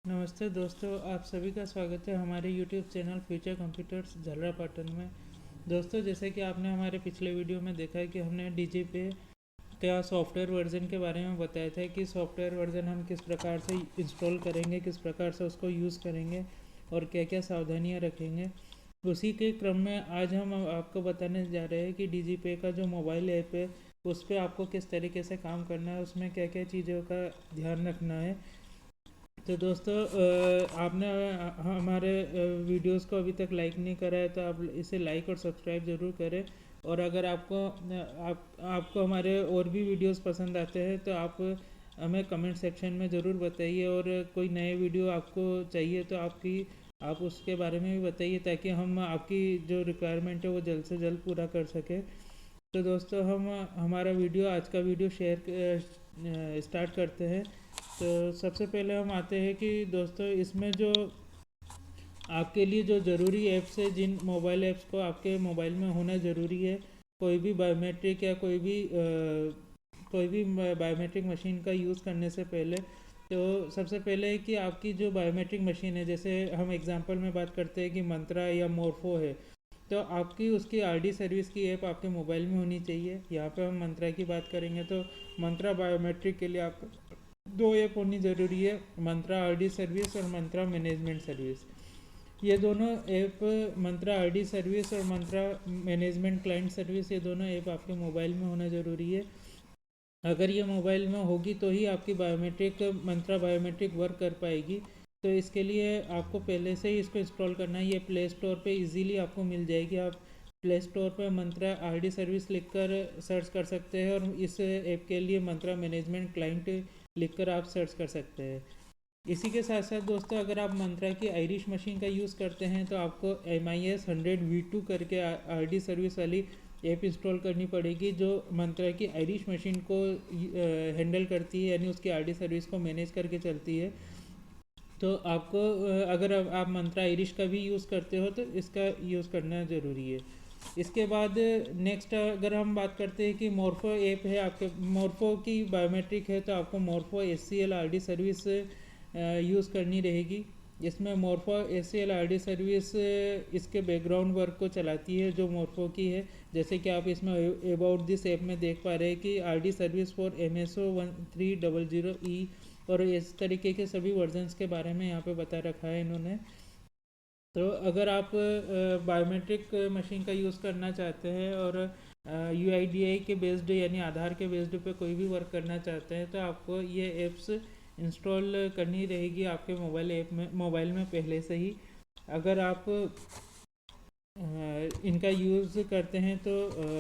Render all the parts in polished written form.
नमस्ते दोस्तों, आप सभी का स्वागत है हमारे YouTube channel future computers Jhalrapatan में। दोस्तों, जैसे कि आपने हमारे पिछले वीडियो में देखा है कि हमने डीजीपे का सॉफ्टवेयर वर्जन के बारे में बताया था कि सॉफ्टवेयर वर्जन हम किस प्रकार से इंस्टॉल करेंगे, किस प्रकार से उसको यूज़ करेंगे और क्या क्या सावधानियाँ रखेंगे। उसी के क्रम में आज हम आपको बताने जा रहे हैं कि डीजीपे का जो मोबाइल ऐप है उस पर आपको किस तरीके से काम करना है, उसमें क्या क्या चीज़ों का ध्यान रखना है। तो दोस्तों, आपने हमारे वीडियोस को अभी तक लाइक नहीं करा है तो आप इसे लाइक और सब्सक्राइब ज़रूर करें। और अगर आपको हमारे और भी वीडियोस पसंद आते हैं तो आप हमें कमेंट सेक्शन में ज़रूर बताइए। और कोई नए वीडियो आपको चाहिए तो आप उसके बारे में भी बताइए ताकि हम आपकी जो रिक्वायरमेंट है वो जल्द से जल्द पूरा कर सकें। तो दोस्तों, हम हमारा वीडियो आज का वीडियो स्टार्ट करते हैं। तो सबसे पहले हम आते हैं कि दोस्तों, इसमें जो आपके लिए जो ज़रूरी ऐप्स है, जिन मोबाइल ऐप्स को आपके मोबाइल में होना ज़रूरी है, कोई भी बायोमेट्रिक या कोई भी बायोमेट्रिक मशीन का यूज़ करने से पहले। तो सबसे पहले है कि आपकी जो बायोमेट्रिक मशीन है, जैसे हम एग्जांपल में बात करते हैं कि मंत्रा या मोरफो है, तो आपकी उसकी आरडी सर्विस की ऐप आपके मोबाइल में होनी चाहिए। यहाँ पे हम मंत्रा की बात करेंगे तो मंत्रा बायोमेट्रिक के लिए आपको दो ऐप होनी ज़रूरी है, मंत्रा आरडी सर्विस और मंत्रा मैनेजमेंट सर्विस। ये दोनों ऐप, मंत्रा आरडी सर्विस और मंत्रा मैनेजमेंट क्लाइंट सर्विस, ये दोनों ऐप आपके मोबाइल में होना ज़रूरी है। अगर ये मोबाइल में होगी तो ही आपकी मंत्रा बायोमेट्रिक वर्क कर पाएगी। तो इसके लिए आपको पहले से ही इसको इंस्टॉल करना है। ये प्ले स्टोर पे इजीली आपको मिल जाएगी। आप प्ले स्टोर पे मंत्रा आरडी सर्विस लिखकर सर्च कर सकते हैं और इस ऐप के लिए मंत्रा मैनेजमेंट क्लाइंट लिखकर आप सर्च कर सकते हैं। इसी के साथ साथ दोस्तों, अगर आप मंत्रा की आयरिश मशीन का यूज़ करते हैं तो आपको MIS 100 V2 करके आरडी सर्विस वाली ऐप इंस्टॉल करनी पड़ेगी, जो मंत्रा की आयरिश मशीन को हैंडल करती है, यानी उसकी आरडी सर्विस को मैनेज करके चलती है। तो आपको अगर आप मंत्रा आयरिश का भी यूज़ करते हो तो इसका यूज़ करना ज़रूरी है। इसके बाद नेक्स्ट अगर हम बात करते हैं कि मोरफो ऐप है, आपके मोरफो की बायोमेट्रिक है तो आपको Morpho SCL RD service use करनी रहेगी। इसमें मोरफो SCL आरडी सर्विस इसके बैकग्राउंड वर्क को चलाती है जो मोरफो की है। जैसे कि आप इसमें अबाउट दिस ऐप में देख पा रहे हैं कि RD service for MSO 1300E और इस तरीके के सभी वर्जन्स के बारे में यहाँ पे बता रखा है इन्होंने। तो अगर आप बायोमेट्रिक मशीन का यूज़ करना चाहते हैं और UIDAI के बेस्ड यानी आधार के बेस्ड पे कोई भी वर्क करना चाहते हैं तो आपको ये ऐप्स इंस्टॉल करनी रहेगी आपके मोबाइल में पहले से ही। अगर आप इनका यूज़ करते हैं तो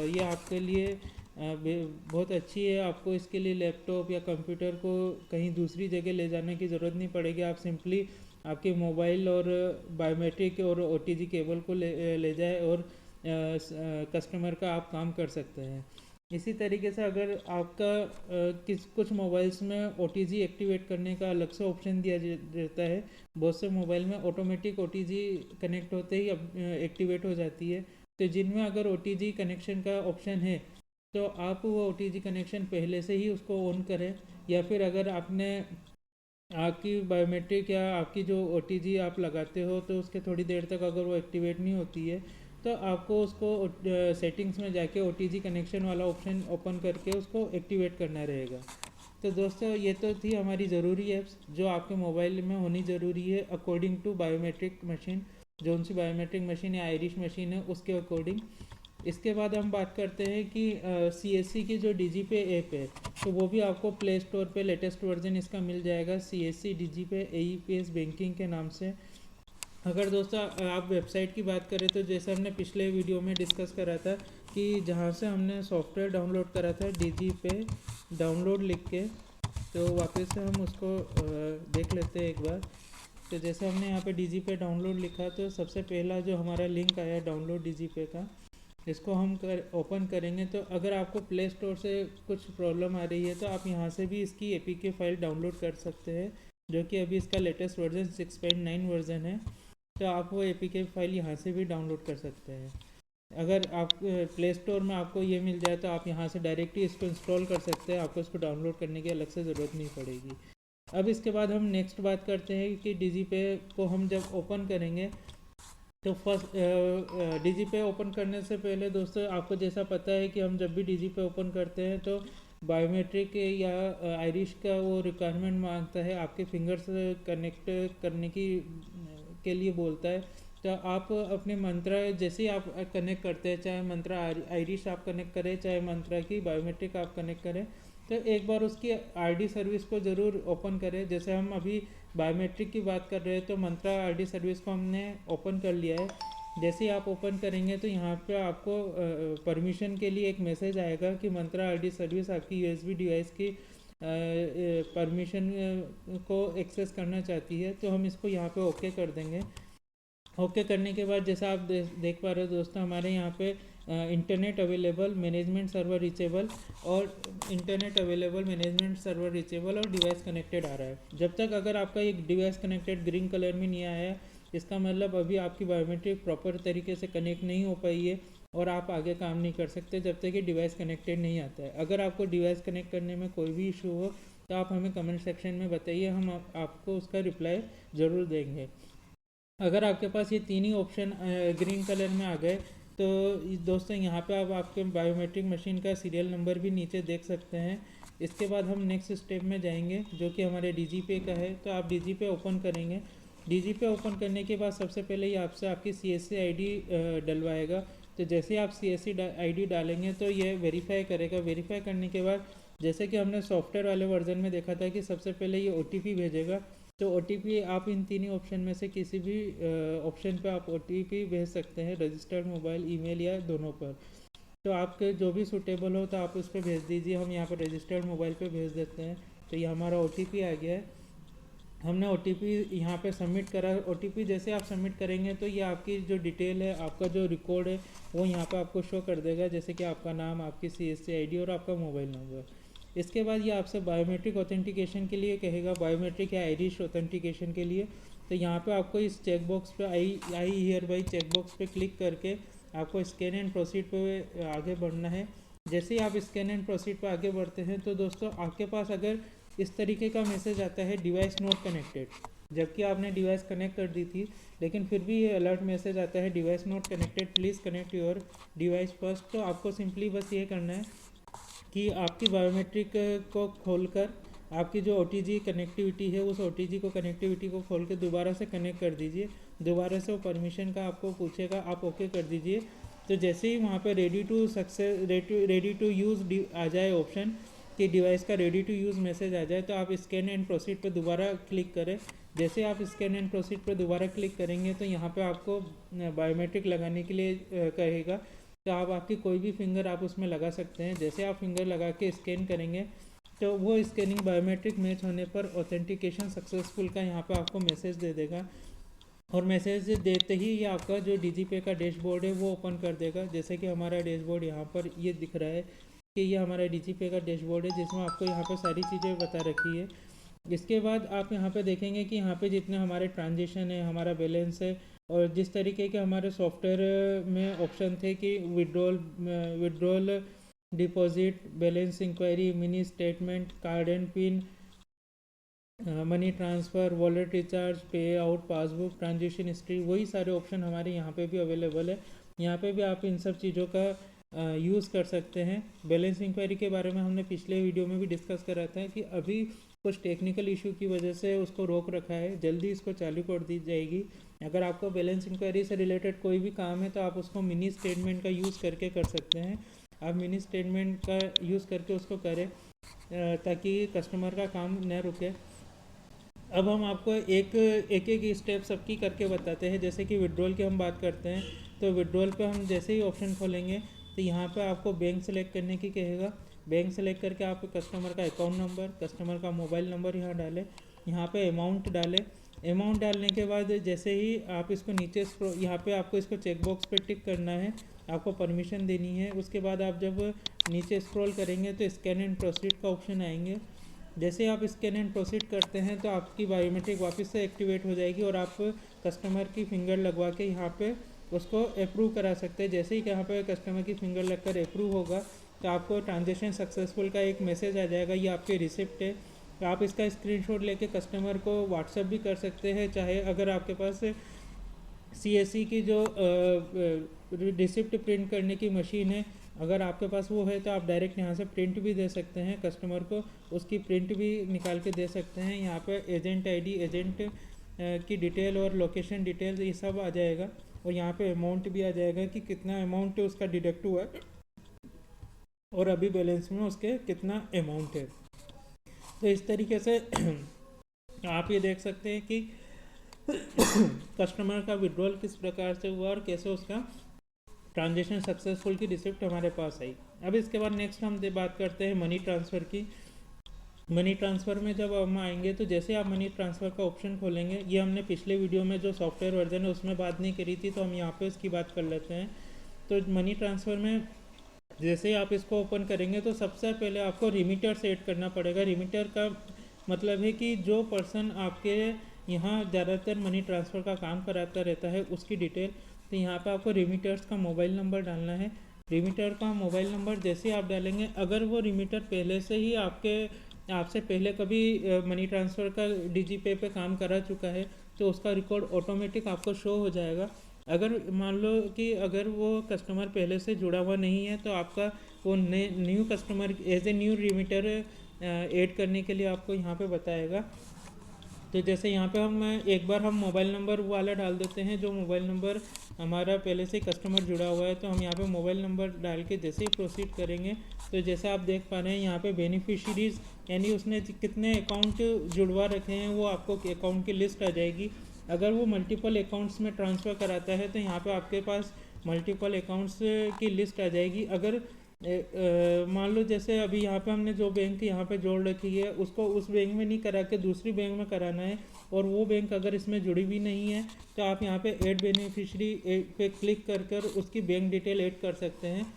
ये आपके लिए बहुत अच्छी है। आपको इसके लिए लैपटॉप या कंप्यूटर को कहीं दूसरी जगह ले जाने की ज़रूरत नहीं पड़ेगी। आप सिंपली आपके मोबाइल और बायोमेट्रिक और OTG केबल को ले जाए और कस्टमर का आप काम कर सकते हैं। इसी तरीके से अगर आपका कुछ मोबाइल्स में OTG एक्टिवेट करने का अलग से ऑप्शन दिया जाता है। बहुत से मोबाइल में ऑटोमेटिक OTG कनेक्ट होते ही एक्टिवेट हो जाती है। तो जिनमें अगर OTG कनेक्शन का ऑप्शन है तो आप वो OTG कनेक्शन पहले से ही उसको ऑन करें, या फिर अगर आपकी बायोमेट्रिक या आपकी जो OTG आप लगाते हो तो उसके थोड़ी देर तक अगर वो एक्टिवेट नहीं होती है तो आपको उसको सेटिंग्स में जाके OTG कनेक्शन वाला ऑप्शन ओपन करके उसको एक्टिवेट करना रहेगा। तो दोस्तों, ये तो थी हमारी ज़रूरी ऐप्स जो आपके मोबाइल में होनी ज़रूरी है अकॉर्डिंग टू बायोमेट्रिक मशीन। जो सी बायोमेट्रिक मशीन या आयरिश मशीन है उसके अकॉर्डिंग। इसके बाद हम बात करते हैं कि CSC की जो डीजीपे ऐप है तो वो भी आपको प्ले स्टोर पे लेटेस्ट वर्जन इसका मिल जाएगा, CSC डीजीपे AEPS बैंकिंग के नाम से। अगर दोस्तों आप वेबसाइट की बात करें तो जैसे हमने पिछले वीडियो में डिस्कस करा था कि जहाँ से हमने सॉफ्टवेयर डाउनलोड करा था डीजीपे डाउनलोड लिख के, तो वापस से हम उसको देख लेते हैं एक बार। तो जैसे हमने यहाँ पे डीजीपे डाउनलोड लिखा तो सबसे पहला जो हमारा लिंक आया डाउनलोड डीजीपे का, इसको हम ओपन करेंगे। तो अगर आपको प्ले स्टोर से कुछ प्रॉब्लम आ रही है तो आप यहाँ से भी इसकी APK फाइल डाउनलोड कर सकते हैं, जो कि अभी इसका लेटेस्ट वर्जन 6.9 वर्जन है। तो आप वो APK फाइल यहाँ से भी डाउनलोड कर सकते हैं। अगर आप प्ले स्टोर में आपको ये मिल जाए तो आप यहाँ से डायरेक्टली इसको इंस्टॉल कर सकते हैं, आपको इसको डाउनलोड करने की अलग से ज़रूरत नहीं पड़ेगी। अब इसके बाद हम नेक्स्ट बात करते हैं कि डिजीपे को हम जब ओपन करेंगे तो फर्स्ट डिजीपे ओपन करने से पहले दोस्तों आपको जैसा पता है कि हम जब भी डिजीपे ओपन करते हैं तो बायोमेट्रिक या आइरिश का वो रिक्वायरमेंट मांगता है, आपके फिंगर से कनेक्ट करने की के लिए बोलता है। तो आप अपने मंत्रा जैसे ही आप कनेक्ट करते हैं, चाहे मंत्रा आइरिश आप कनेक्ट करें, चाहे मंत्रा की बायोमेट्रिक आप कनेक्ट करें, तो एक बार उसकी आरडी सर्विस को ज़रूर ओपन करें। जैसे हम अभी बायोमेट्रिक की बात कर रहे हैं तो मंत्रा आरडी सर्विस को हमने ओपन कर लिया है। जैसे ही आप ओपन करेंगे तो यहाँ पे आपको परमिशन के लिए एक मैसेज आएगा कि मंत्रा आरडी सर्विस आपकी यूएसबी डिवाइस की परमिशन को एक्सेस करना चाहती है। तो हम इसको यहाँ पे ओके कर देंगे। ओके करने के बाद जैसा आप देख पा रहे हो दोस्तों, हमारे यहाँ पे internet available, management server reachable और internet available, management server reachable और डिवाइस कनेक्टेड आ रहा है। जब तक अगर आपका एक डिवाइस कनेक्टेड ग्रीन कलर में नहीं आया है, इसका मतलब अभी आपकी बायोमेट्रिक प्रॉपर तरीके से कनेक्ट नहीं हो पाई है और आप आगे काम नहीं कर सकते जब तक कि डिवाइस कनेक्टेड नहीं आता है। अगर आपको डिवाइस कनेक्ट करने में कोई भी इशू हो तो आप हमें कमेंट सेक्शन में बताइए, हम आपको उसका रिप्लाई ज़रूर देंगे। अगर आपके पास ये तीन ही ऑप्शन ग्रीन कलर में आ गए तो दोस्तों यहाँ पे आप आपके बायोमेट्रिक मशीन का सीरियल नंबर भी नीचे देख सकते हैं। इसके बाद हम नेक्स्ट स्टेप में जाएंगे जो कि हमारे डीजीपे का है। तो आप डीजीपे ओपन करेंगे। डीजीपे ओपन करने के बाद सबसे पहले ये आपसे आपकी CSC ID डलवाएगा। तो जैसे ही आप CSC ID डालेंगे तो ये वेरीफाई करेगा। वेरीफाई करने के बाद जैसे कि हमने सॉफ्टवेयर वाले वर्जन में देखा था कि सबसे पहले ये OTP भेजेगा। तो OTP आप इन तीनों ऑप्शन में से किसी भी ऑप्शन पे आप OTP भेज सकते हैं, रजिस्टर्ड मोबाइल, ईमेल या दोनों पर। तो आपके जो भी सूटेबल हो तो आप उस पर भेज दीजिए। हम यहाँ पर रजिस्टर्ड मोबाइल पे भेज देते हैं। तो ये हमारा OTP आ गया है। हमने OTP यहाँ पे सबमिट करा। OTP जैसे आप सबमिट करेंगे तो ये आपकी जो डिटेल है, आपका जो रिकॉर्ड है वो यहाँ पे आपको शो कर देगा, जैसे कि आपका नाम, आपकी CSC ID और आपका मोबाइल नंबर। इसके बाद ये आपसे बायोमेट्रिक ऑथेंटिकेशन के लिए कहेगा, बायोमेट्रिक या आइरिश ऑथेंटिकेशन के लिए। तो यहाँ पे आपको इस चेक बॉक्स पे I hereby check box पे क्लिक करके आपको स्कैन एंड प्रोसीड पे आगे बढ़ना है। जैसे ही आप स्कैन एंड प्रोसीड पे आगे बढ़ते हैं तो दोस्तों आपके पास अगर इस तरीके का मैसेज आता है डिवाइस नॉट कनेक्टेड, जबकि आपने डिवाइस कनेक्ट कर दी थी लेकिन फिर भी ये अलर्ट मैसेज आता है device not connected, please connect your device first. तो आपको सिंपली बस ये करना है कि आपकी बायोमेट्रिक को खोलकर आपकी जो OTG कनेक्टिविटी है उस OTG को कनेक्टिविटी को खोल के दोबारा से कनेक्ट कर दीजिए। दोबारा से वो परमिशन का आपको पूछेगा, आप ओके कर दीजिए। तो जैसे ही वहाँ पे रेडी टू यूज़ आ जाए ऑप्शन कि डिवाइस का रेडी टू यूज़ मैसेज आ जाए, तो आप स्कैन एंड प्रोसीड पर दोबारा क्लिक करें। जैसे आप स्कैन एंड प्रोसीड पर दोबारा क्लिक करेंगे तो यहाँ पे आपको बायोमेट्रिक लगाने के लिए कहेगा। तो आप आपकी कोई भी फिंगर आप उसमें लगा सकते हैं। जैसे आप फिंगर लगा के स्कैन करेंगे तो वो स्कैनिंग बायोमेट्रिक मैच होने पर ऑथेंटिकेशन सक्सेसफुल का यहाँ पे आपको मैसेज दे देगा। और मैसेज देते ही ये आपका जो डीजीपे का डैशबोर्ड है वो ओपन कर देगा। जैसे कि हमारा डैशबोर्ड यहाँ पर ये दिख रहा है कि ये हमारा डीजीपे का डैशबोर्ड है जिसमें आपको यहाँ पर सारी चीज़ें बता रखी है। इसके बाद आप यहाँ पे देखेंगे कि यहाँ पे जितने हमारे ट्रांजेक्शन है, हमारा बैलेंस है और जिस तरीके के हमारे सॉफ्टवेयर में ऑप्शन थे कि withdrawal, deposit, balance enquiry, mini statement, card and PIN, money transfer, wallet recharge, pay out, passbook, transaction history, वही सारे ऑप्शन हमारे यहाँ पे भी अवेलेबल है। यहाँ पे भी आप इन सब चीज़ों का यूज़ कर सकते हैं। बैलेंस इंक्वायरी के बारे में हमने पिछले वीडियो में भी डिस्कस करा था कि अभी कुछ टेक्निकल इशू की वजह से उसको रोक रखा है, जल्दी इसको चालू कर दी जाएगी। अगर आपको बैलेंस इंक्वायरी से रिलेटेड कोई भी काम है तो आप उसको मिनी स्टेटमेंट का यूज़ करके कर सकते हैं। आप मिनी स्टेटमेंट का यूज़ करके उसको करें ताकि कस्टमर का काम न रुके। अब हम आपको एक स्टेप सबकी करके बताते हैं। जैसे कि विड्रॉल की हम बात करते हैं तो विड्रॉल पे हम जैसे ही ऑप्शन खोलेंगे तो यहाँ पे आपको बैंक सेलेक्ट करने की कहेगा। बैंक सेलेक्ट करके आप कस्टमर का अकाउंट नंबर, कस्टमर का मोबाइल नंबर यहाँ डालें, यहाँ पे अमाउंट डालें। अमाउंट डालने के बाद जैसे ही आप इसको नीचे यहाँ पे आपको इसको चेक बॉक्स पे टिक करना है, आपको परमिशन देनी है। उसके बाद आप जब नीचे स्क्रॉल करेंगे तो स्कैन एंड प्रोसीड का ऑप्शन आएंगे। जैसे आप स्कैन एंड प्रोसीड करते हैं तो आपकी बायोमेट्रिक वापस से एक्टिवेट हो जाएगी और आप कस्टमर की फिंगर लगवा के यहाँ पे उसको अप्रूव करा सकते हैं। जैसे ही यहाँ पे कस्टमर की फिंगर लगकर अप्रूव होगा तो आपको ट्रांजेक्शन सक्सेसफुल का एक मैसेज आ जाएगा। ये आपके रिसिप्ट है, आप इसका स्क्रीनशॉट लेके कस्टमर को व्हाट्सएप भी कर सकते हैं, चाहे अगर आपके पास सीएससी की जो रिसिप्ट प्रिंट करने की मशीन है, अगर आपके पास वो है तो आप डायरेक्ट यहाँ से प्रिंट भी दे सकते हैं कस्टमर को, उसकी प्रिंट भी निकाल के दे सकते हैं। यहाँ पे एजेंट आईडी, एजेंट की डिटेल और लोकेशन डिटेल ये सब आ जाएगा, और यहाँ पे अमाउंट भी आ जाएगा कि कितना अमाउंट उसका डिडक्ट हुआ है और अभी बैलेंस में उसके कितना अमाउंट है। तो इस तरीके से आप ये देख सकते हैं कि कस्टमर का विड्रॉल किस प्रकार से हुआ और कैसे उसका ट्रांजेक्शन सक्सेसफुल की रिसिप्ट हमारे पास आई। अब इसके बाद नेक्स्ट हम बात करते हैं मनी ट्रांसफ़र की। मनी ट्रांसफ़र में जब हम आएंगे तो जैसे आप मनी ट्रांसफ़र का ऑप्शन खोलेंगे, ये हमने पिछले वीडियो में जो सॉफ्टवेयर वर्जन है उसमें बात नहीं करी थी, तो हम यहाँ पे इसकी बात कर लेते हैं। तो मनी ट्रांसफ़र में जैसे आप इसको ओपन करेंगे तो सबसे पहले आपको रिमीटर से ऐड करना पड़ेगा। रिमीटर का मतलब है कि जो पर्सन आपके यहाँ ज़्यादातर मनी ट्रांसफ़र का काम कराता रहता है उसकी डिटेल। तो यहाँ पे आपको रिमीटर्स का मोबाइल नंबर डालना है। रिमीटर का मोबाइल नंबर जैसे आप डालेंगे, अगर वो रिमीटर पहले से ही आपसे पहले कभी मनी ट्रांसफ़र का डीजीपे पे काम करा चुका है तो उसका रिकॉर्ड ऑटोमेटिक आपको शो हो जाएगा। अगर मान लो कि अगर वो कस्टमर पहले से जुड़ा हुआ नहीं है तो आपका वो new customer as a new remitter add करने के लिए आपको यहाँ पे बताएगा। तो जैसे यहाँ पे एक बार हम मोबाइल नंबर वाला डाल देते हैं, जो मोबाइल नंबर हमारा पहले से कस्टमर जुड़ा हुआ है, तो हम यहाँ पे मोबाइल नंबर डाल के जैसे ही प्रोसीड करेंगे तो जैसे आप देख पा रहे हैं यहाँ पे बेनिफिशरीज़ यानी उसने कितने अकाउंट जुड़वा रखे हैं वो आपको अकाउंट की लिस्ट आ जाएगी। अगर वो मल्टीपल अकाउंट्स में ट्रांसफ़र कराता है तो यहाँ पे आपके पास मल्टीपल अकाउंट्स की लिस्ट आ जाएगी। अगर मान लो जैसे अभी यहाँ पे हमने जो बैंक यहाँ पे जोड़ रखी है उसको उस बैंक में नहीं करा के दूसरी बैंक में कराना है, और वो बैंक अगर इसमें जुड़ी भी नहीं है तो आप यहाँ पे ऐड बेनिफिशरी पे क्लिक कर उसकी बैंक डिटेल ऐड कर सकते हैं,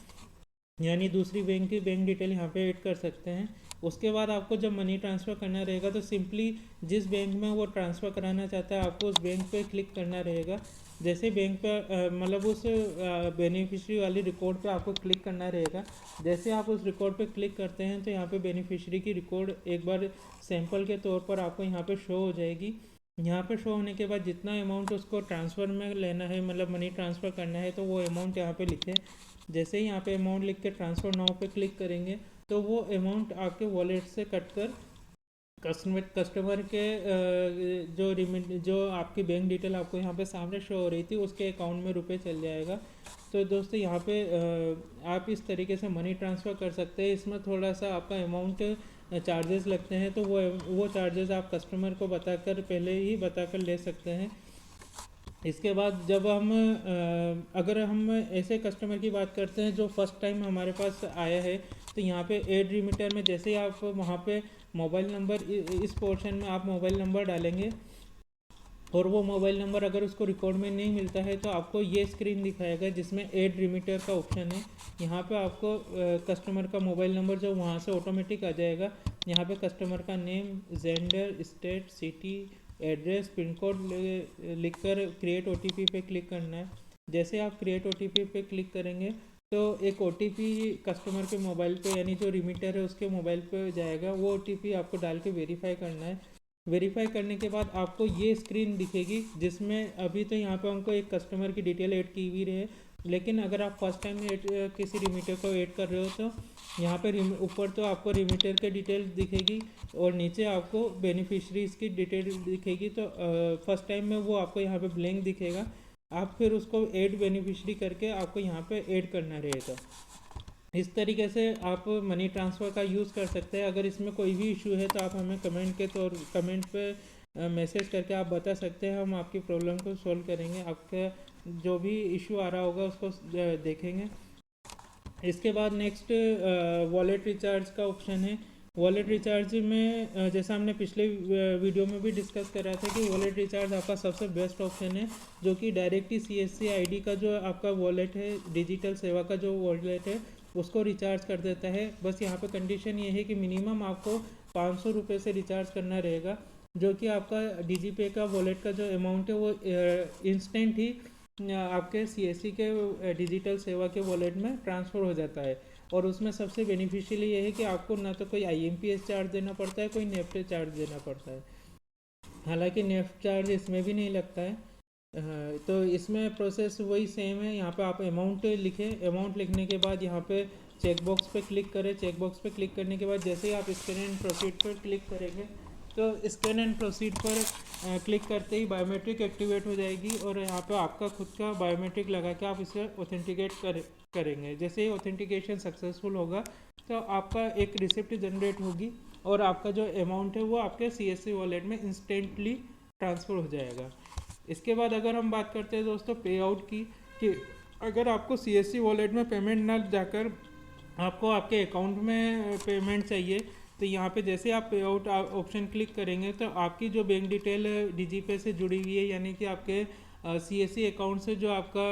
यानी दूसरी बैंक की बैंक डिटेल यहाँ पे ऐड कर सकते हैं। उसके बाद आपको जब मनी ट्रांसफ़र करना रहेगा तो सिंपली जिस बैंक में वो ट्रांसफ़र कराना चाहता है आपको उस बैंक पे क्लिक करना रहेगा। जैसे बैंक पे मतलब उस बेनिफिशरी वाली रिकॉर्ड पे आपको क्लिक करना रहेगा। जैसे आप उस रिकॉर्ड पे क्लिक करते हैं तो यहाँ पे बेनिफिशरी की रिकॉर्ड एक बार सैंपल के तौर पर आपको यहाँ पे शो हो जाएगी। यहाँ पे शो होने के बाद जितना अमाउंट उसको ट्रांसफ़र में लेना है, मतलब मनी ट्रांसफ़र करना है, तो वो अमाउंट यहाँ पे लिखे। जैसे ही यहाँ पे अमाउंट लिख के ट्रांसफ़र नाउ पे क्लिक करेंगे तो वो अमाउंट आपके वॉलेट से कट कर कस्टमर के जो आपकी बैंक डिटेल आपको यहाँ पे सामने शो हो रही थी उसके अकाउंट में रुपए चल जाएगा। तो दोस्तों यहाँ पे आप इस तरीके से मनी ट्रांसफ़र कर सकते हैं। इसमें थोड़ा सा आपका अमाउंट चार्जेस लगते हैं, तो वो चार्जेस आप कस्टमर को बताकर पहले ही बताकर ले सकते हैं। इसके बाद जब अगर हम ऐसे कस्टमर की बात करते हैं जो फर्स्ट टाइम हमारे पास आया है, तो यहाँ पे ऐड रिमीटर में जैसे ही आप वहाँ पे मोबाइल नंबर इस पोर्शन में आप मोबाइल नंबर डालेंगे और वो मोबाइल नंबर अगर उसको रिकॉर्ड में नहीं मिलता है तो आपको ये स्क्रीन दिखाएगा जिसमें ऐड रिमीटर का ऑप्शन है। यहाँ पे आपको कस्टमर का मोबाइल नंबर जो वहाँ से ऑटोमेटिक आ जाएगा। यहाँ पे कस्टमर का name, gender, state, city, address, pin code लिखकर क्रिएट ओटीपी पे क्लिक करना है। जैसे आप क्रिएट ओटीपी पे क्लिक करेंगे तो एक ओटीपी कस्टमर के मोबाइल पे यानी जो रिमीटर है उसके मोबाइल पे जाएगा। वो ओटीपी आपको डाल के वेरीफाई करना है। वेरीफाई करने के बाद आपको ये स्क्रीन दिखेगी जिसमें अभी तो यहाँ पे हमको एक कस्टमर की डिटेल ऐड की हुई है, लेकिन अगर आप फर्स्ट टाइम किसी रिमीटर को ऐड कर रहे हो तो यहाँ पे ऊपर तो आपको रिमीटर की डिटेल दिखेगी और नीचे आपको बेनिफिशरीज़ की डिटेल दिखेगी। तो फर्स्ट टाइम में वो आपको यहाँ पे ब्लैंक दिखेगा। आप फिर उसको ऐड बेनिफिशरी करके आपको यहाँ पे ऐड करना रहेगा। इस तरीके से आप मनी ट्रांसफ़र का यूज़ कर सकते हैं। अगर इसमें कोई भी इशू है तो आप हमें कमेंट पे मैसेज करके आप बता सकते हैं, हम आपकी प्रॉब्लम को सॉल्व करेंगे। आपका जो भी इशू आ रहा होगा उसको देखेंगे। इसके बाद नेक्स्ट वॉलेट रिचार्ज का ऑप्शन है। वॉलेट रिचार्ज में जैसा हमने पिछले वीडियो में भी डिस्कस करा था कि वॉलेट रिचार्ज आपका सबसे बेस्ट ऑप्शन है, जो कि डायरेक्ट ही CSC ID का जो आपका वॉलेट है, डिजिटल सेवा का जो वॉलेट है उसको रिचार्ज कर देता है। बस यहाँ पे कंडीशन ये है कि मिनिमम आपको 500 रुपये से रिचार्ज करना रहेगा, जो कि आपका DigiPay का वॉलेट का जो अमाउंट है वो इंस्टेंट ही आपके CSC के डिजिटल सेवा के वॉलेट में ट्रांसफ़र हो जाता है। और उसमें सबसे बेनिफिशियल ये है कि आपको ना तो कोई IMPS चार्ज देना पड़ता है, कोई नेफ्ट चार्ज देना पड़ता है। हालांकि नेफ्ट चार्ज इसमें भी नहीं लगता है। तो इसमें प्रोसेस वही सेम है। यहाँ पे आप अमाउंट लिखें, अमाउंट लिखने के बाद यहाँ पे चेक बॉक्स पे क्लिक करें। चेक बॉक्स पे क्लिक करने के बाद जैसे ही आप स्कैन एंड प्रोसीड पर क्लिक करेंगे तो स्कैन एंड प्रोसीड पर क्लिक करते ही बायोमेट्रिक एक्टिवेट हो जाएगी और यहाँ पे आपका खुद का बायोमेट्रिक लगा के आप इसे ऑथेंटिकेट करेंगे। जैसे ही ऑथेंटिकेशन सक्सेसफुल होगा तो आपका एक रिसिप्ट जनरेट होगी और आपका जो अमाउंट है वो आपके CSC वॉलेट में इंस्टेंटली ट्रांसफ़र हो जाएगा। इसके बाद अगर हम बात करते हैं दोस्तों पे आउट की, कि अगर आपको CSC वॉलेट में पेमेंट ना जाकर आपको आपके अकाउंट में पेमेंट चाहिए तो यहाँ पे जैसे आप पे आउट ऑप्शन क्लिक करेंगे तो आपकी जो बैंक डिटेल DigiPay से जुड़ी हुई है, यानी कि आपके CSC अकाउंट से जो आपका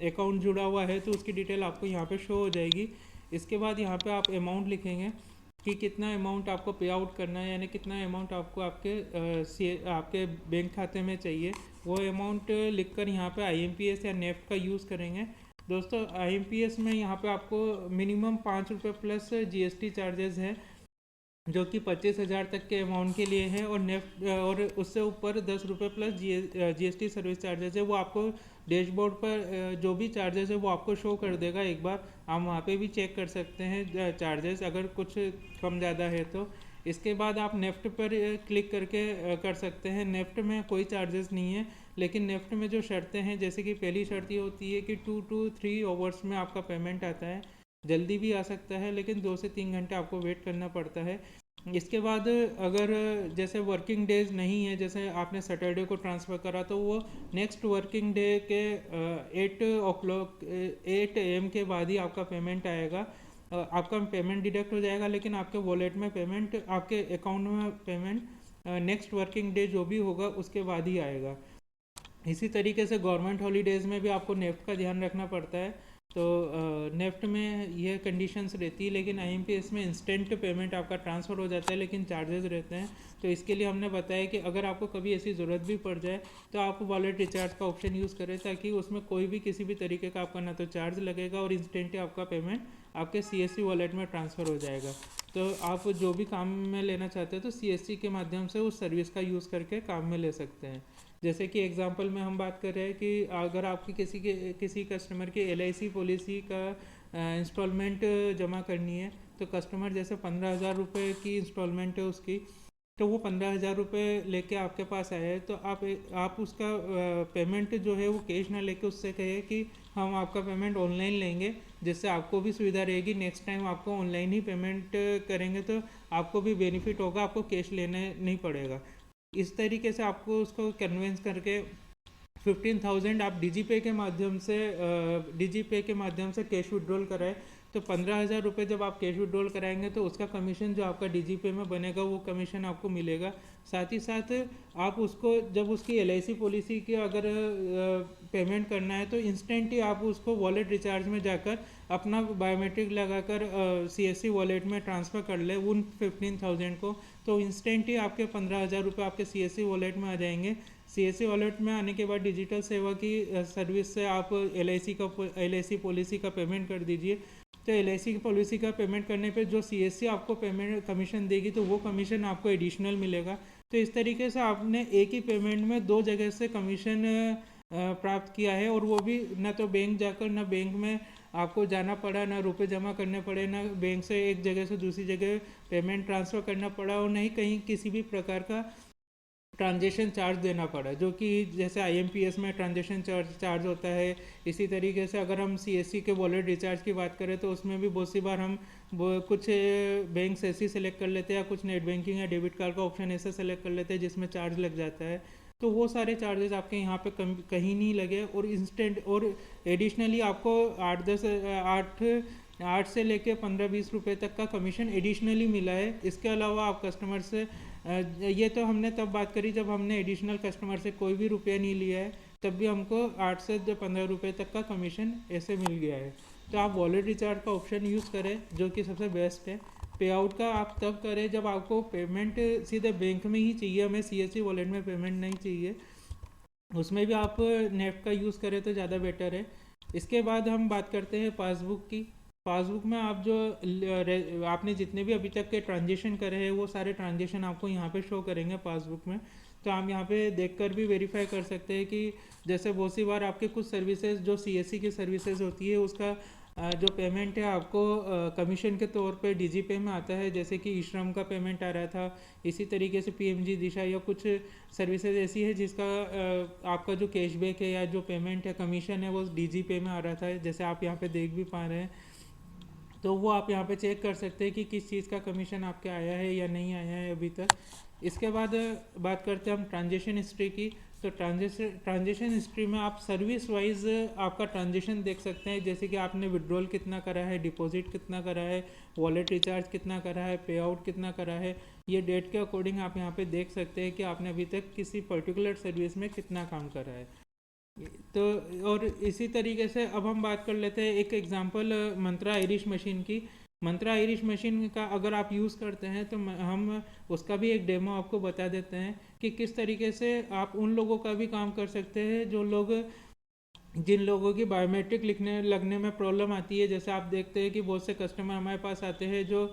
अकाउंट जुड़ा हुआ है तो उसकी डिटेल आपको यहाँ पे शो हो जाएगी। इसके बाद यहाँ पे आप अमाउंट लिखेंगे कि कितना अमाउंट आपको पे आउट करना है, यानी कितना अमाउंट आपको आपके बैंक खाते में चाहिए। वो अमाउंट लिखकर यहाँ पे IMPS या नेफ्ट का यूज़ करेंगे। दोस्तों IMPS में यहाँ पे आपको मिनिमम 5 रुपये प्लस GST चार्जेस है जो कि 25,000 तक के अमाउंट के लिए है, और नेफ्ट और उससे ऊपर 10 रुपये प्लस GST सर्विस चार्जेस है। वो आपको डैशबोर्ड पर जो भी चार्जेस है वो आपको शो कर देगा। एक बार आप वहाँ पे भी चेक कर सकते हैं चार्जेस अगर कुछ कम ज़्यादा है तो। इसके बाद आप नेफ्ट पर क्लिक करके कर सकते हैं। नेफ्ट में कोई चार्जेस नहीं है, लेकिन नेफ्ट में जो शर्तें हैं, जैसे कि पहली शर्त ये होती है कि 2 to 3 आवर्स में आपका पेमेंट आता है। जल्दी भी आ सकता है लेकिन 2 से 3 घंटे आपको वेट करना पड़ता है। इसके बाद अगर जैसे वर्किंग डेज नहीं है, जैसे आपने सैटरडे को ट्रांसफ़र करा तो वो नेक्स्ट वर्किंग डे के 8 AM के बाद ही आपका पेमेंट आएगा। आपका पेमेंट डिडक्ट हो जाएगा लेकिन आपके वॉलेट में पेमेंट, आपके अकाउंट में पेमेंट नेक्स्ट वर्किंग डे जो भी होगा उसके बाद ही आएगा। इसी तरीके से गवर्नमेंट हॉलीडेज़ में भी आपको नेफ्ट का ध्यान रखना पड़ता है। तो नेफ्ट में यह कंडीशंस रहती है, लेकिन IMPS में इंस्टेंट पेमेंट आपका ट्रांसफ़र हो जाता है लेकिन चार्जेस रहते हैं। तो इसके लिए हमने बताया कि अगर आपको कभी ऐसी ज़रूरत भी पड़ जाए तो आप वॉलेट रिचार्ज का ऑप्शन यूज़ करें, ताकि उसमें कोई भी किसी भी तरीके का आपका ना तो चार्ज लगेगा और इंस्टेंटली आपका पेमेंट आपके CSC वॉलेट में ट्रांसफ़र हो जाएगा। तो आप जो भी काम में लेना चाहते हैं तो CSC के माध्यम से उस सर्विस का यूज़ करके काम में ले सकते हैं। जैसे कि एग्जांपल में हम बात कर रहे हैं कि अगर आपकी किसी कस्टमर की LIC पॉलिसी का इंस्टॉलमेंट जमा करनी है तो कस्टमर जैसे 15,000 रुपये की इंस्टॉलमेंट है उसकी, तो वो 15,000 रुपये लेके आपके पास आया है तो आप उसका पेमेंट जो है वो कैश ना लेके उससे कहे कि हम आपका पेमेंट ऑनलाइन लेंगे, जिससे आपको भी सुविधा रहेगी। नेक्स्ट टाइम आपको ऑनलाइन ही पेमेंट करेंगे तो आपको भी बेनिफिट होगा, आपको कैश लेने नहीं पड़ेगा। इस तरीके से आपको उसको कन्विंस करके 15,000 आप DigiPay के माध्यम से कैश विड्रॉल कराए तो 15,000 रुपये जब आप कैश विड्रॉल कराएंगे तो उसका कमीशन जो आपका DigiPay में बनेगा वो कमीशन आपको मिलेगा। साथ ही साथ आप उसको जब उसकी LIC पॉलिसी की अगर पेमेंट करना है तो इंस्टेंट ही आप उसको वॉलेट रिचार्ज में जाकर अपना बायोमेट्रिक लगाकर CSC वॉलेट में ट्रांसफ़र कर ले उन 15,000 को, तो इंस्टेंट ही आपके 15,000 रुपये आपके CSC वॉलेट में आ जाएंगे। CSC वॉलेट में आने के बाद डिजिटल सेवा की सर्विस से आप LIC पॉलिसी का पेमेंट कर दीजिए। तो LIC की पॉलिसी का पेमेंट करने पे जो CSC आपको पेमेंट कमीशन देगी तो वो कमीशन आपको एडिशनल मिलेगा। तो इस तरीके से आपने एक ही पेमेंट में 2 जगह से कमीशन प्राप्त किया है, और वो भी ना तो बैंक जाकर, ना बैंक में आपको जाना पड़ा, ना रुपए जमा करने पड़े, ना बैंक से एक जगह से दूसरी जगह पेमेंट ट्रांसफ़र करना पड़ा, और नहीं कहीं किसी भी प्रकार का ट्रांजेक्शन चार्ज देना पड़ा, जो कि जैसे IMPS में ट्रांजेक्शन चार्ज होता है। इसी तरीके से अगर हम CSC के वॉलेट रिचार्ज की बात करें तो उसमें भी बहुत सी बार हम कुछ बैंक ऐसी सेलेक्ट कर लेते हैं या कुछ नेट बैंकिंग या डेबिट कार्ड का ऑप्शन ऐसा सेलेक्ट कर लेते हैं जिसमें चार्ज लग जाता है। तो वो सारे चार्जेस आपके यहाँ पे कहीं नहीं लगे, और इंस्टेंट और एडिशनली आपको 8 से लेके 15-20 रुपये तक का कमीशन एडिशनली मिला है। इसके अलावा आप कस्टमर से ये तो हमने तब बात करी जब हमने एडिशनल कस्टमर से कोई भी रुपया नहीं लिया है, तब भी हमको 8 से 15 रुपये तक का कमीशन ऐसे मिल गया है। तो आप वॉलेट रिचार्ज का ऑप्शन यूज़ करें जो कि सबसे बेस्ट है। पे आउट का आप तब करें जब आपको पेमेंट सीधे बैंक में ही चाहिए, हमें CSC वॉलेट में पेमेंट नहीं चाहिए। उसमें भी आप नेफ्ट का यूज़ करें तो ज़्यादा बेटर है। इसके बाद हम बात करते हैं पासबुक की। पासबुक में आप जो आपने जितने भी अभी तक के ट्रांजेक्शन करे हैं वो सारे ट्रांजेक्शन आपको यहाँ पे शो करेंगे पासबुक में। तो आप यहाँ पे देखकर भी वेरीफाई कर सकते हैं कि जैसे बहुत सी बार आपके कुछ सर्विसेज जो सीएससी की सर्विसेज होती है उसका जो पेमेंट है आपको कमीशन के तौर पे डीजीपे में आता है, जैसे कि ई श्रम का पेमेंट आ रहा था। इसी तरीके से पीएमजी दिशा या कुछ सर्विसेज ऐसी है जिसका आपका जो कैशबैक है या जो पेमेंट है कमीशन है वो डीजीपे में आ रहा था, जैसे आप यहाँ पे देख भी पा रहे हैं। तो वो आप यहाँ पे चेक कर सकते हैं कि किस चीज़ का कमीशन आपके आया है या नहीं आया है अभी तक। इसके बाद बात करते हैं हम ट्रांजेक्शन हिस्ट्री की। तो ट्रांजेक्शन हिस्ट्री में आप सर्विस वाइज आपका ट्रांजेक्शन देख सकते हैं, जैसे कि आपने विड्रॉल कितना करा है, डिपॉजिट कितना करा है, वॉलेट रिचार्ज कितना करा है, पे आउट कितना करा है। ये डेट के अकॉर्डिंग आप यहाँ पे देख सकते हैं कि आपने अभी तक किसी पर्टिकुलर सर्विस में कितना काम करा है। तो और इसी तरीके से अब हम बात कर लेते हैं एक एग्जांपल मंत्रा आयरिश मशीन की। मंत्रा आयरिश मशीन का अगर आप यूज़ करते हैं तो हम उसका भी एक डेमो आपको बता देते हैं कि किस तरीके से आप उन लोगों का भी काम कर सकते हैं जो लोग जिन लोगों की बायोमेट्रिक लिखने लगने में प्रॉब्लम आती है। जैसे आप देखते हैं कि बहुत से कस्टमर हमारे पास आते हैं जो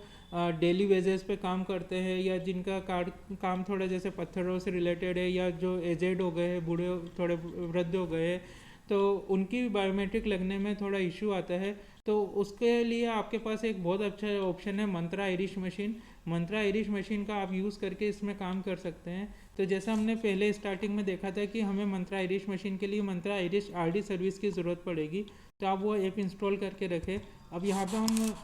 डेली वेजेस पे काम करते हैं या जिनका कार्ड काम थोड़ा जैसे पत्थरों से रिलेटेड है या जो एजेड हो गए हैं, बूढ़े थोड़े वृद्ध हो गए हैं, तो उनकी बायोमेट्रिक लगने में थोड़ा इशू आता है। तो उसके लिए आपके पास एक बहुत अच्छा ऑप्शन है मंत्रा आयरिश मशीन। मंत्रा आयरिश मशीन का आप यूज़ करके इसमें काम कर सकते हैं। तो जैसा हमने पहले स्टार्टिंग में देखा था कि हमें मंत्रा आयरिश मशीन के लिए मंत्रा आयरिश आरडी सर्विस की ज़रूरत पड़ेगी, तो आप वो ऐप इंस्टॉल करके रखें। अब यहाँ पे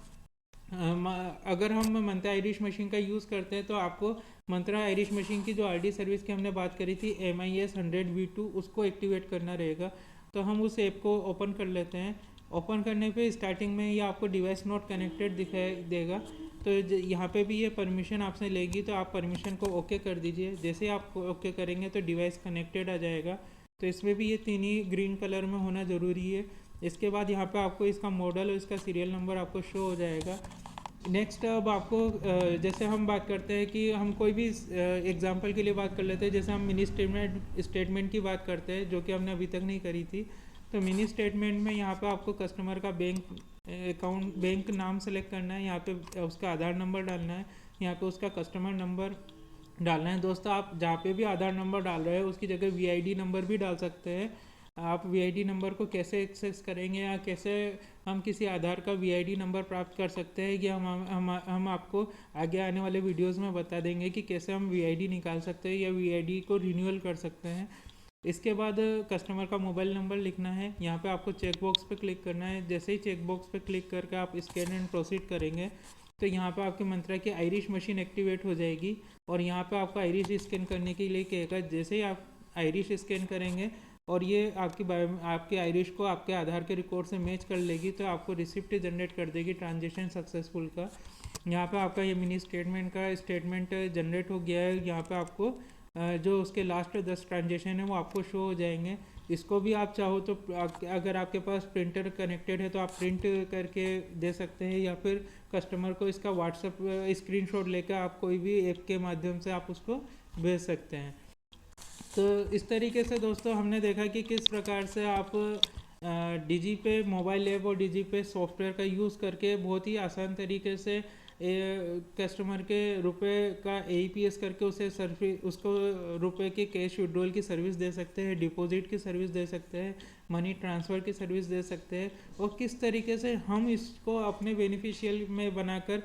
अगर हम मंत्रा आयरिश मशीन का यूज़ करते हैं तो आपको मंत्रा आयरिश मशीन की जो आरडी सर्विस की हमने बात करी थी MIS 100V2 उसको एक्टिवेट करना रहेगा। तो हम उस ऐप को ओपन कर लेते हैं। ओपन करने पे स्टार्टिंग में ये आपको डिवाइस नॉट कनेक्टेड दिखाई देगा। तो यहाँ पे भी ये परमिशन आपसे लेगी, तो आप परमिशन को ओके कर दीजिए। जैसे आप ओके करेंगे तो डिवाइस कनेक्टेड आ जाएगा। तो इसमें भी ये तीन ही ग्रीन कलर में होना ज़रूरी है। इसके बाद यहाँ पे आपको इसका मॉडल और इसका सीरियल नंबर आपको शो हो जाएगा। नेक्स्ट अब आपको जैसे हम बात करते हैं कि हम कोई भी एग्जांपल के लिए बात कर लेते हैं, जैसे हम मिनी स्टेटमेंट की बात करते हैं जो कि हमने अभी तक नहीं करी थी। तो मिनी स्टेटमेंट में यहाँ पे आपको कस्टमर का बैंक नाम सेलेक्ट करना है, यहाँ पे उसका आधार नंबर डालना है, यहाँ पे उसका कस्टमर नंबर डालना है। दोस्तों आप जहाँ पे भी आधार नंबर डाल रहे हैं उसकी जगह VID नंबर भी डाल सकते हैं। आप VID नंबर को कैसे एक्सेस करेंगे या कैसे हम किसी आधार का VID नंबर प्राप्त कर सकते हैं, ये हम आपको आगे आने वाले वीडियोस में बता देंगे कि कैसे हम VID निकाल सकते हैं या VID को रिन्यूअल कर सकते हैं। इसके बाद कस्टमर का मोबाइल नंबर लिखना है। यहाँ पे आपको चेक बॉक्स पे क्लिक करना है। जैसे ही चेक बॉक्स पे क्लिक करके आप स्कैन एंड प्रोसीड करेंगे तो यहाँ पे आपके मंत्रा की आयरिश मशीन एक्टिवेट हो जाएगी और यहाँ पे आपको आयरिश स्कैन करने के लिए कहेगा। जैसे ही आप आयरिश स्कैन करेंगे और ये आपकी आयरिश को आपके आधार के रिकॉर्ड से मैच कर लेगी तो आपको रिसिप्ट जनरेट कर देगी ट्रांजेक्शन सक्सेसफुल का। यहाँ पे आपका ये मिनी स्टेटमेंट का स्टेटमेंट जनरेट हो गया है। यहाँ पे आपको जो उसके लास्ट 10 ट्रांजेक्शन है वो आपको शो हो जाएंगे। इसको भी आप चाहो तो अगर आपके पास प्रिंटर कनेक्टेड है तो आप प्रिंट करके दे सकते हैं या फिर कस्टमर को इसका व्हाट्सएप स्क्रीनशॉट लेकर आप कोई भी ऐप के माध्यम से आप उसको भेज सकते हैं। तो इस तरीके से दोस्तों हमने देखा कि किस प्रकार से आप डीजीपे मोबाइल ऐप और डीजीपे सॉफ्टवेयर का यूज़ करके बहुत ही आसान तरीके से कस्टमर के रुपए का AEPS करके उसको रुपए के कैश विड्रॉल की सर्विस दे सकते हैं, डिपॉजिट की सर्विस दे सकते हैं, मनी ट्रांसफ़र की सर्विस दे सकते हैं। और किस तरीके से हम इसको अपने बेनिफिशियल में बनाकर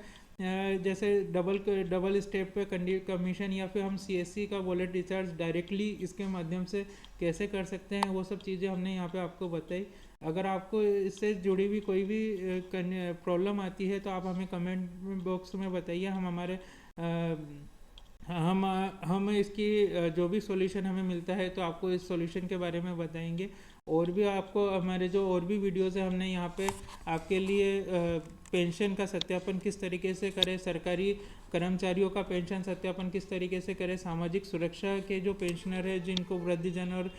जैसे डबल स्टेप पे कमीशन या फिर हम CSC का वॉलेट रिचार्ज डायरेक्टली इसके माध्यम से कैसे कर सकते हैं, वो सब चीज़ें हमने यहाँ पे आपको बताई। अगर आपको इससे जुड़ी हुई कोई भी प्रॉब्लम आती है तो आप हमें कमेंट बॉक्स में बताइए। हम इसकी जो भी सॉल्यूशन हमें मिलता है तो आपको इस सॉल्यूशन के बारे में बताएंगे। और भी आपको हमारे जो और भी वीडियोस है हमने यहाँ पे आपके लिए पेंशन का सत्यापन किस तरीके से करें, सरकारी कर्मचारियों का पेंशन सत्यापन किस तरीके से करें, सामाजिक सुरक्षा के जो पेंशनर है जिनको वृद्धजन और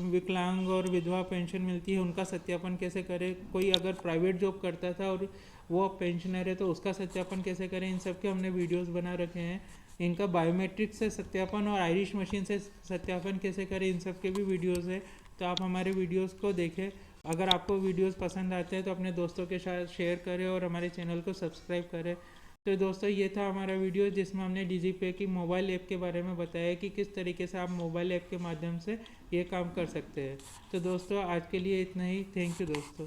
विकलांग और विधवा पेंशन मिलती है उनका सत्यापन कैसे करें, कोई अगर प्राइवेट जॉब करता था और वो पेंशनर है तो उसका सत्यापन कैसे करें, इन सब के हमने वीडियोस बना रखे हैं। इनका बायोमेट्रिक से सत्यापन और आयरिश मशीन से सत्यापन कैसे करें इन सब के भी वीडियोस है। तो आप हमारे वीडियोस को देखें अगर आपको वीडियोस पसंद आते हैं तो अपने दोस्तों के साथ शेयर करें और हमारे चैनल को सब्सक्राइब करें। तो दोस्तों ये था हमारा वीडियो जिसमें हमने डीजीपे की मोबाइल ऐप के बारे में बताया कि किस तरीके से आप मोबाइल ऐप के माध्यम से ये काम कर सकते हैं। तो दोस्तों आज के लिए इतना ही। थैंक यू दोस्तों।